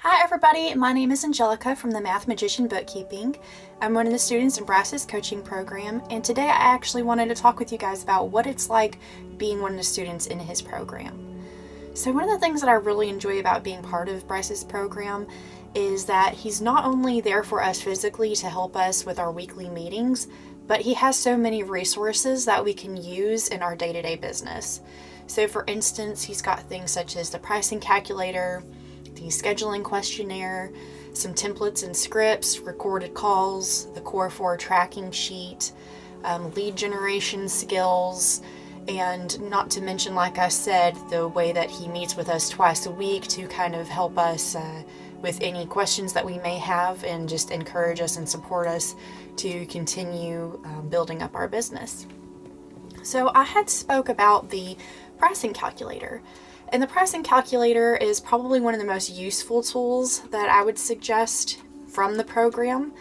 Hi everybody, my name is Angelica from the Math Magician Bookkeeping. I'm one of the students in Bryce's coaching program, and today I actually wanted to talk with you guys about what it's like being one of the students in his program. So one of the things that I really enjoy about being part of Bryce's program is that he's not only there for us physically to help us with our weekly meetings, but he has so many resources that we can use in our day-to-day business. So for instance, he's got things such as the pricing calculator, the scheduling questionnaire, some templates and scripts, recorded calls, the Core 4 tracking sheet, lead generation skills, and not to mention, like I said, the way that he meets with us twice a week to kind of help us with any questions that we may have and just encourage us and support us to continue building up our business. So I had spoke about the pricing calculator. And the pricing calculator is probably one of the most useful tools that I would suggest from the program,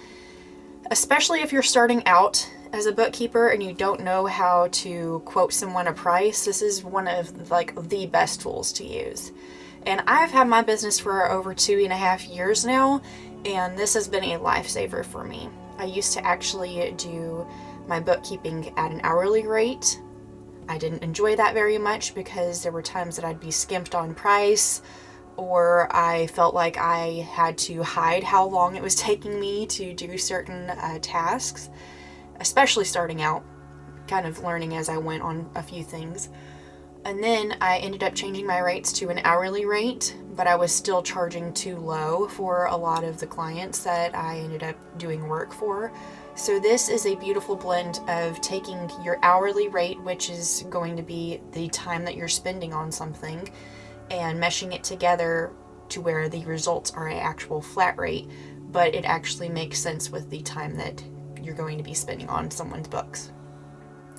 especially if you're starting out as a bookkeeper and you don't know how to quote someone a price. This is one of the best tools to use. And I've had my business for over 2.5 years now, and this has been a lifesaver for me. I used to actually do my bookkeeping at an hourly rate. I didn't enjoy that very much because there were times that I'd be skimped on price, or I felt like I had to hide how long it was taking me to do certain tasks, especially starting out, kind of learning as I went on a few things. And then I ended up changing my rates to an hourly rate, but I was still charging too low for a lot of the clients that I ended up doing work for. So this is a beautiful blend of taking your hourly rate, which is going to be the time that you're spending on something, and meshing it together to where the results are an actual flat rate, but it actually makes sense with the time that you're going to be spending on someone's books.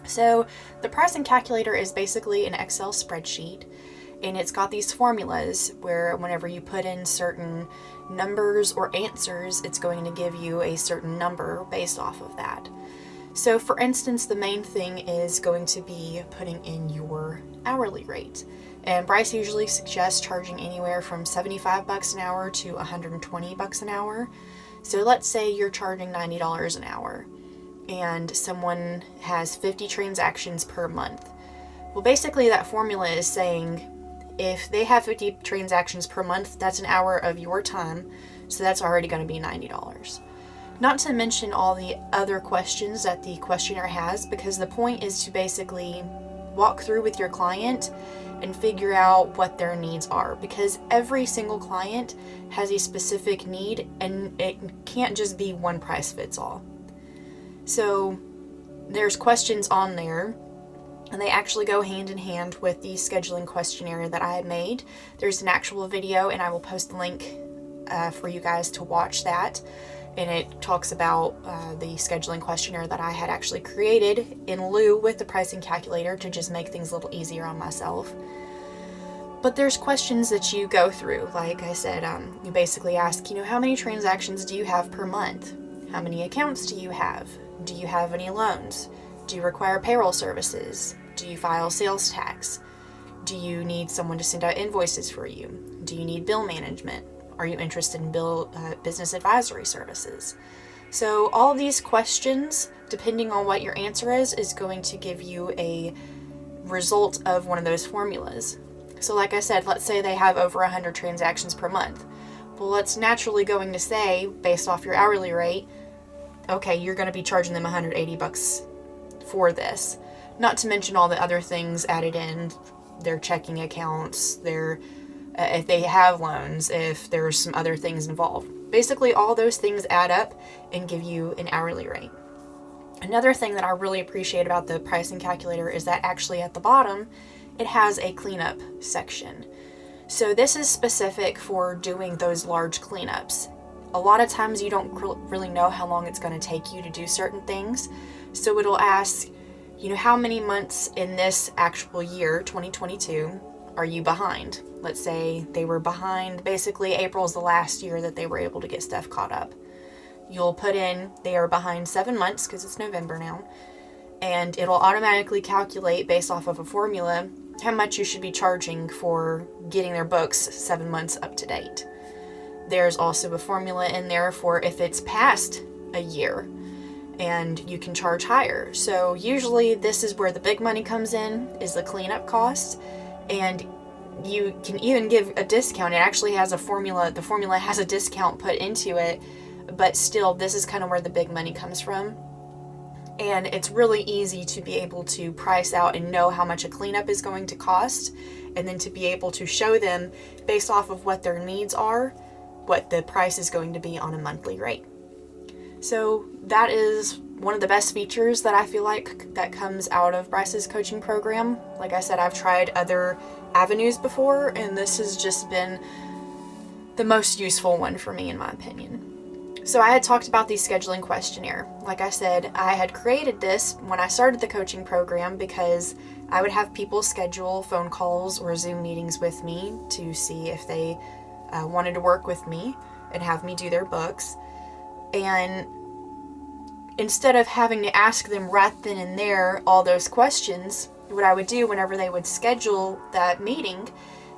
So the pricing calculator is basically an Excel spreadsheet, and it's got these formulas where whenever you put in certain numbers or answers, it's going to give you a certain number based off of that. So for instance, the main thing is going to be putting in your hourly rate. And Bryce usually suggests charging anywhere from $75 an hour to $120 an hour. So let's say you're charging $90 an hour and someone has 50 transactions per month. Well, basically that formula is saying if they have 50 transactions per month, that's an hour of your time, so that's already going to be $90. Not to mention all the other questions that the questionnaire has, because the point is to basically walk through with your client and figure out what their needs are, because every single client has a specific need and it can't just be one price fits all. So there's questions on there, and they actually go hand in hand with the scheduling questionnaire that I had made. There's an actual video, and I will post the link for you guys to watch that. And it talks about the scheduling questionnaire that I had actually created in lieu with the pricing calculator to just make things a little easier on myself. But there's questions that you go through. Like I said, you basically ask, how many transactions do you have per month? How many accounts do you have? Do you have any loans? Do you require payroll services? Do you file sales tax? Do you need someone to send out invoices for you? Do you need bill management? Are you interested in business advisory services? So all of these questions, depending on what your answer is going to give you a result of one of those formulas. So like I said, let's say they have over 100 transactions per month. Well, it's naturally going to say, based off your hourly rate, okay, you're going to be charging them $180 for this. Not to mention all the other things added in, their checking accounts, their if they have loans, if there's some other things involved. Basically, all those things add up and give you an hourly rate. Another thing that I really appreciate about the pricing calculator is that actually at the bottom, it has a cleanup section. So this is specific for doing those large cleanups. A lot of times you don't really know how long it's going to take you to do certain things. So it'll ask, how many months in this actual year, 2022, are you behind? Let's say they were behind, basically April's the last year that they were able to get stuff caught up. You'll put in, they are behind 7 months because it's November now, and it'll automatically calculate based off of a formula how much you should be charging for getting their books 7 months up to date. There's also a formula in there for if it's past a year, and you can charge higher. So usually this is where the big money comes in, is the cleanup cost, and you can even give a discount. It actually has a formula. The formula has a discount put into it, but still, this is kind of where the big money comes from. And it's really easy to be able to price out and know how much a cleanup is going to cost, and then to be able to show them, based off of what their needs are, what the price is going to be on a monthly rate. So that is one of the best features that I feel like that comes out of Bryce's coaching program. Like I said, I've tried other avenues before, and this has just been the most useful one for me, in my opinion. So I had talked about the scheduling questionnaire. Like I said, I had created this when I started the coaching program because I would have people schedule phone calls or Zoom meetings with me to see if they wanted to work with me and have me do their books. And instead of having to ask them right then and there all those questions, what I would do whenever they would schedule that meeting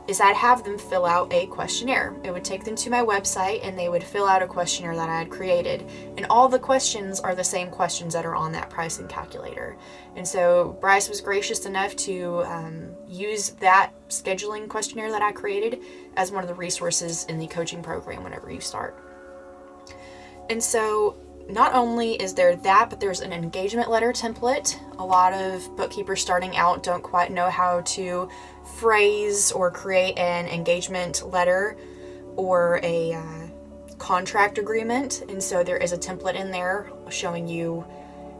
is I'd have them fill out a questionnaire. It would take them to my website and they would fill out a questionnaire that I had created. And all the questions are the same questions that are on that pricing calculator. And so Bryce was gracious enough to use that scheduling questionnaire that I created as one of the resources in the coaching program whenever you start. And so not only is there that, but there's an engagement letter template. A lot of bookkeepers starting out don't quite know how to phrase or create an engagement letter or a contract agreement. And so there is a template in there showing you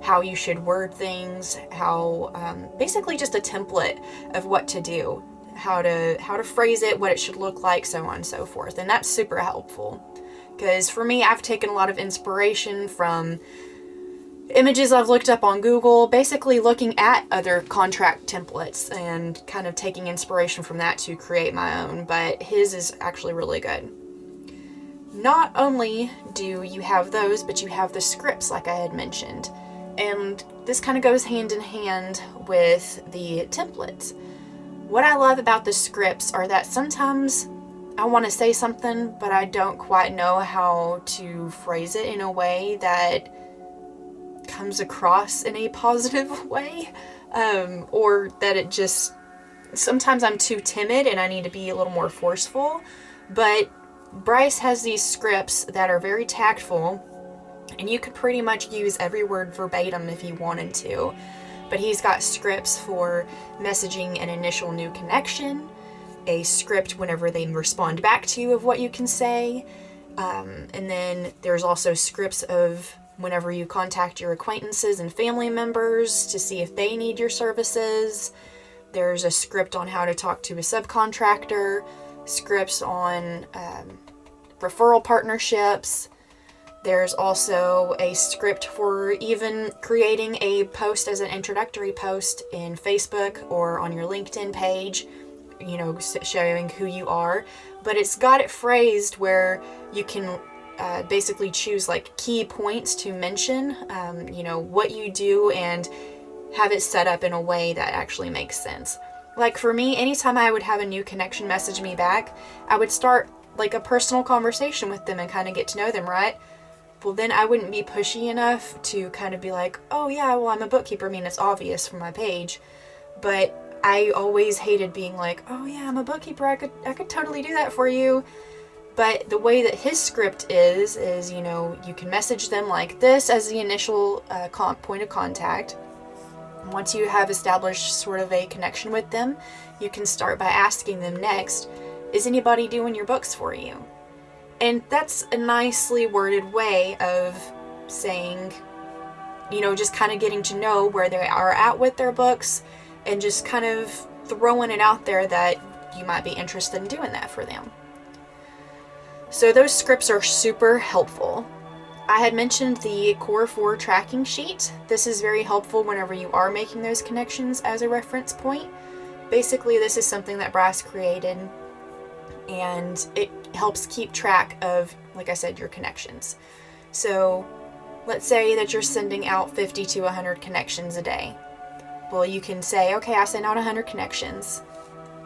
how you should word things, how basically just a template of what to do, how to phrase it, what it should look like, so on and so forth. And that's super helpful. Because for me, I've taken a lot of inspiration from images I've looked up on Google, basically looking at other contract templates and kind of taking inspiration from that to create my own, but his is actually really good. Not only do you have those, but you have the scripts like I had mentioned. And this kind of goes hand in hand with the templates. What I love about the scripts are that sometimes I want to say something, but I don't quite know how to phrase it in a way that comes across in a positive way, or that it just, sometimes I'm too timid and I need to be a little more forceful. But Bryce has these scripts that are very tactful, and you could pretty much use every word verbatim if you wanted to. But he's got scripts for messaging an initial new connection, a script whenever they respond back to you of what you can say, and then there's also scripts of whenever you contact your acquaintances and family members to see if they need your services. There's a script on how to talk to a subcontractor, scripts on referral partnerships. There's also a script for even creating a post as an introductory post in Facebook or on your LinkedIn page, you know, showing who you are. But it's got it phrased where you can basically choose like key points to mention, you know, what you do, and have it set up in a way that actually makes sense. Like for me, anytime I would have a new connection message me back, I would start like a personal conversation with them and kind of get to know them, right? Well, then I wouldn't be pushy enough to kind of be like, oh yeah, well, I'm a bookkeeper. I mean, it's obvious from my page. But I always hated being like, oh yeah, I'm a bookkeeper. I could totally do that for you. But the way that his script is, you know, you can message them like this as the initial point of contact. Once you have established sort of a connection with them, you can start by asking them next, is anybody doing your books for you? And that's a nicely worded way of saying, you know, just kind of getting to know where they are at with their books, and just kind of throwing it out there that you might be interested in doing that for them. So those scripts are super helpful. I had mentioned the Core 4 tracking sheet. This is very helpful whenever you are making those connections as a reference point. Basically, this is something that Bryce created, and it helps keep track of, like I said, your connections. So let's say that you're sending out 50 to 100 connections a day. Well, you can say, okay, I sent out 100 connections.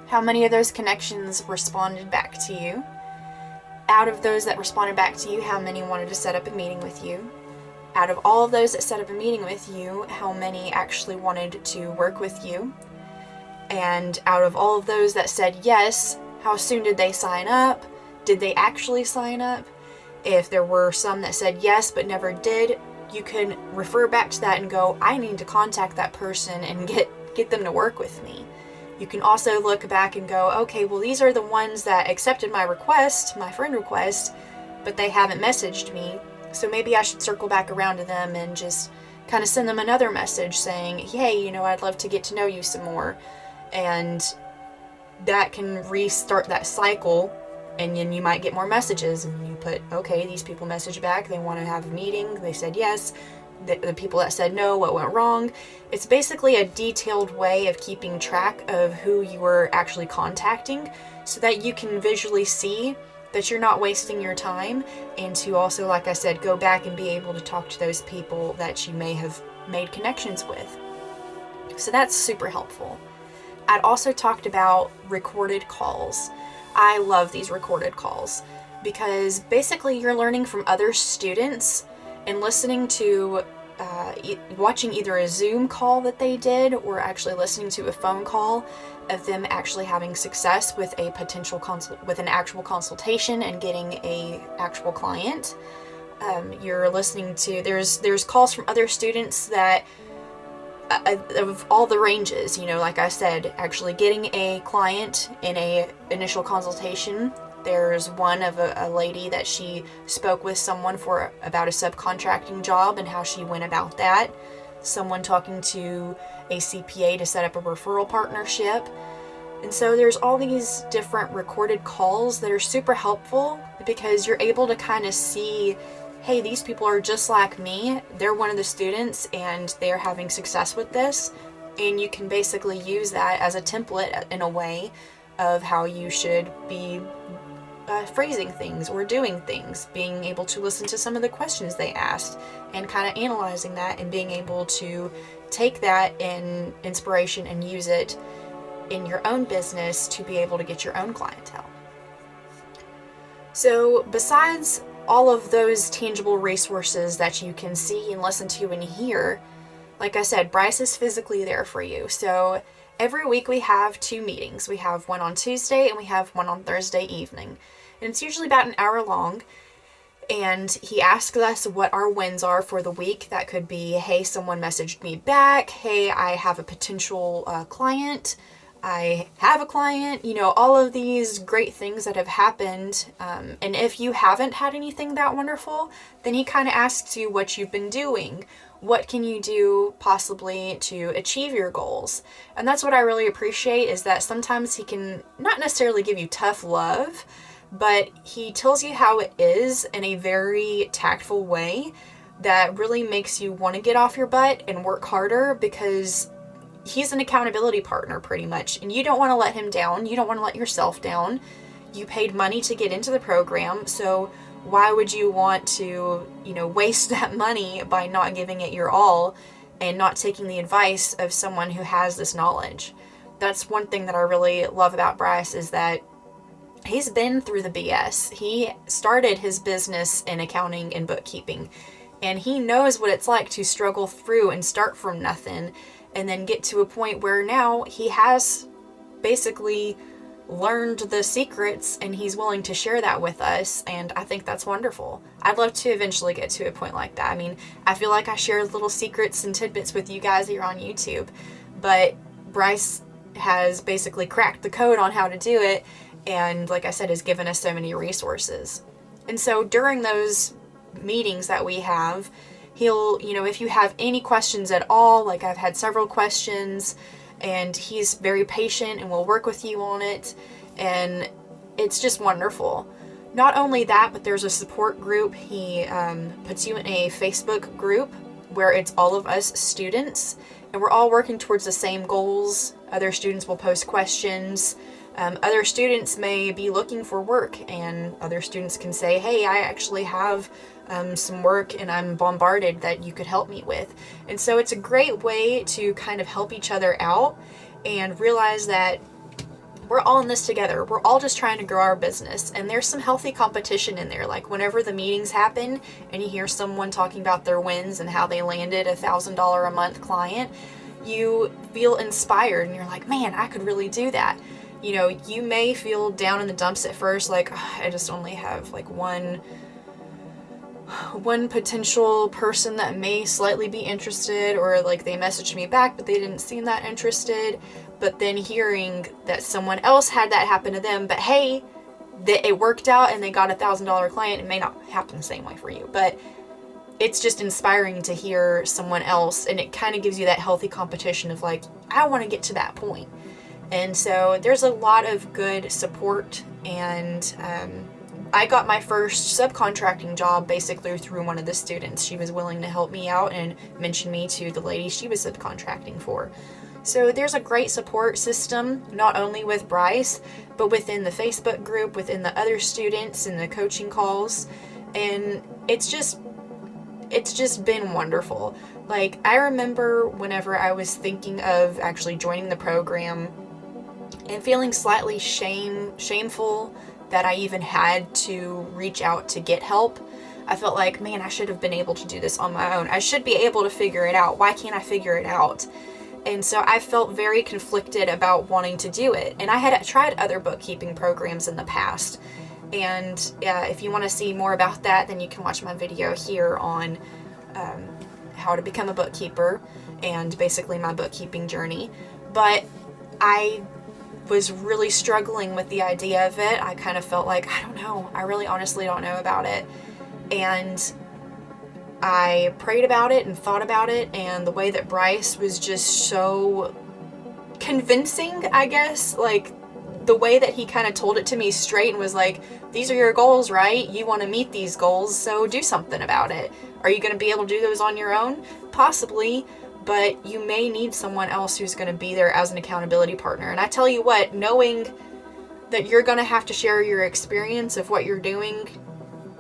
How many of those connections responded back to you? out of those that responded back to you, how many wanted to set up a meeting with you? Out of all of those that set up a meeting with you, how many actually wanted to work with you? And out of all of those that said yes, how soon did they sign up? Did they actually sign up? If there were some that said yes but never did, you can refer back to that and go, I need to contact that person and get them to work with me. You can also look back and go, okay, well, these are the ones that accepted my request, my friend request, but they haven't messaged me. So maybe I should circle back around to them and just kind of send them another message saying, hey, I'd love to get to know you some more. And that can restart that cycle, and then you might get more messages, and you put, okay, these people messaged back, they want to have a meeting, they said yes. The people that said no, what went wrong. It's basically a detailed way of keeping track of who you were actually contacting so that you can visually see that you're not wasting your time, and to also, like I said, go back and be able to talk to those people that you may have made connections with. So that's super helpful. I'd also talked about recorded calls. I love these recorded calls because basically you're learning from other students and listening to, watching either a Zoom call that they did or actually listening to a phone call of them actually having success with a potential with an actual consultation and getting a actual client. You're listening to, there's calls from other students that of all the ranges, like I said, actually getting a client in a initial consultation. There's one of a lady that she spoke with someone for about a subcontracting job and how she went about that. Someone talking to a CPA to set up a referral partnership. And so there's all these different recorded calls that are super helpful because you're able to kind of see, hey, these people are just like me. They're one of the students and they're having success with this. And you can basically use that as a template in a way of how you should be phrasing things or doing things, being able to listen to some of the questions they asked and kind of analyzing that and being able to take that in inspiration and use it in your own business to be able to get your own clientele. So besides all of those tangible resources that you can see and listen to and hear, like I said, Bryce is physically there for you. So every week we have 2 meetings. We have one on Tuesday and we have one on Thursday evening. And it's usually about an hour long. And he asks us what our wins are for the week. That could be, hey, someone messaged me back. Hey, I have a potential client. I have a client. All of these great things that have happened. And if you haven't had anything that wonderful, then he kind of asks you what you've been doing. What can you do possibly to achieve your goals? And that's what I really appreciate, is that sometimes he can not necessarily give you tough love, but he tells you how it is in a very tactful way that really makes you want to get off your butt and work harder, because he's an accountability partner pretty much, and you don't want to let him down. You don't want to let yourself down. You paid money to get into the program, so why would you want to, waste that money by not giving it your all and not taking the advice of someone who has this knowledge? That's one thing that I really love about Bryce, is that he's been through the BS. He started his business in accounting and bookkeeping, and he knows what it's like to struggle through and start from nothing and then get to a point where now he has basically learned the secrets and he's willing to share that with us, and I think that's wonderful. I'd love to eventually get to a point like that. I mean, I feel like I share little secrets and tidbits with you guys here on YouTube, but Bryce has basically cracked the code on how to do it, and like I said, has given us so many resources. And so during those meetings that we have, he'll, if you have any questions at all, like I've had several questions, and he's very patient and will work with you on it, and it's just wonderful. Not only that, but there's a support group. He puts you in a Facebook group where it's all of us students, and we're all working towards the same goals. Other students will post questions. Other students may be looking for work, and other students can say, hey, I actually have some work and I'm bombarded that you could help me with. And so it's a great way to kind of help each other out and realize that we're all in this together. We're all just trying to grow our business, and there's some healthy competition in there. Like whenever the meetings happen and you hear someone talking about their wins and how they landed a $1,000 a month client, you feel inspired and you're like, man, I could really do that. You know, you may feel down in the dumps at first, like, oh, I just only have like one potential person that may slightly be interested, or like they messaged me back but they didn't seem that interested. But then hearing that someone else had that happen to them, but hey, that it worked out and they got a $1,000 client, it may not happen the same way for you, but it's just inspiring to hear someone else, and it kind of gives you that healthy competition of like, I want to get to that point. And so there's a lot of good support, and I got my first subcontracting job basically through one of the students. She was willing to help me out and mentioned me to the lady she was subcontracting for. So there's a great support system, not only with Bryce, but within the Facebook group, within the other students and the coaching calls. And it's just been wonderful. Like, I remember whenever I was thinking of actually joining the program and feeling slightly shameful that I even had to reach out to get help. I felt like, man, I should have been able to do this on my own. I should be able to figure it out. Why can't I figure it out? And so I felt very conflicted about wanting to do it. And I had tried other bookkeeping programs in the past. And if you want to see more about that, then you can watch my video here on how to become a bookkeeper and basically my bookkeeping journey. But I was really struggling with the idea of it. I kind of felt like, I don't know. I really honestly don't know about it. And I prayed about it and thought about it, and the way that Bryce was just so convincing, I guess, like the way that he kind of told it to me straight and was like, these are your goals, right? You want to meet these goals, so do something about it. Are you going to be able to do those on your own? Possibly, but you may need someone else who's going to be there as an accountability partner. And I tell you what, knowing that you're going to have to share your experience of what you're doing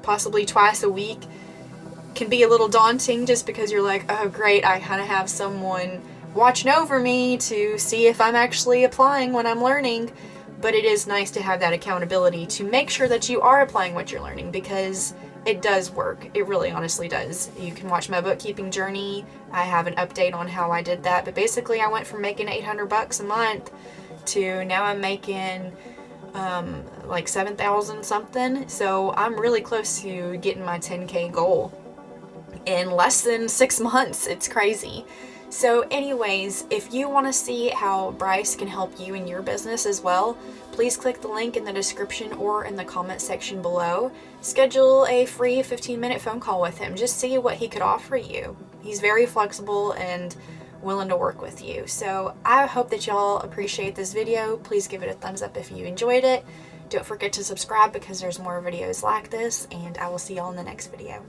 possibly twice a week can be a little daunting, just because you're like, oh great, I kind of have someone watching over me to see if I'm actually applying what I'm learning. But it is nice to have that accountability to make sure that you are applying what you're learning, because it does work. It really honestly does. You can watch my bookkeeping journey. I have an update on how I did that, but basically I went from making $800 a month to now I'm making like 7,000 something. So I'm really close to getting my 10K goal in less than 6 months. It's crazy. So anyways, if you want to see how Bryce can help you in your business as well, please click the link in the description or in the comment section below. Schedule a free 15-minute phone call with him. Just see what he could offer you. He's very flexible and willing to work with you. So I hope that y'all appreciate this video. Please give it a thumbs up if you enjoyed it. Don't forget to subscribe because there's more videos like this, and I will see y'all in the next video.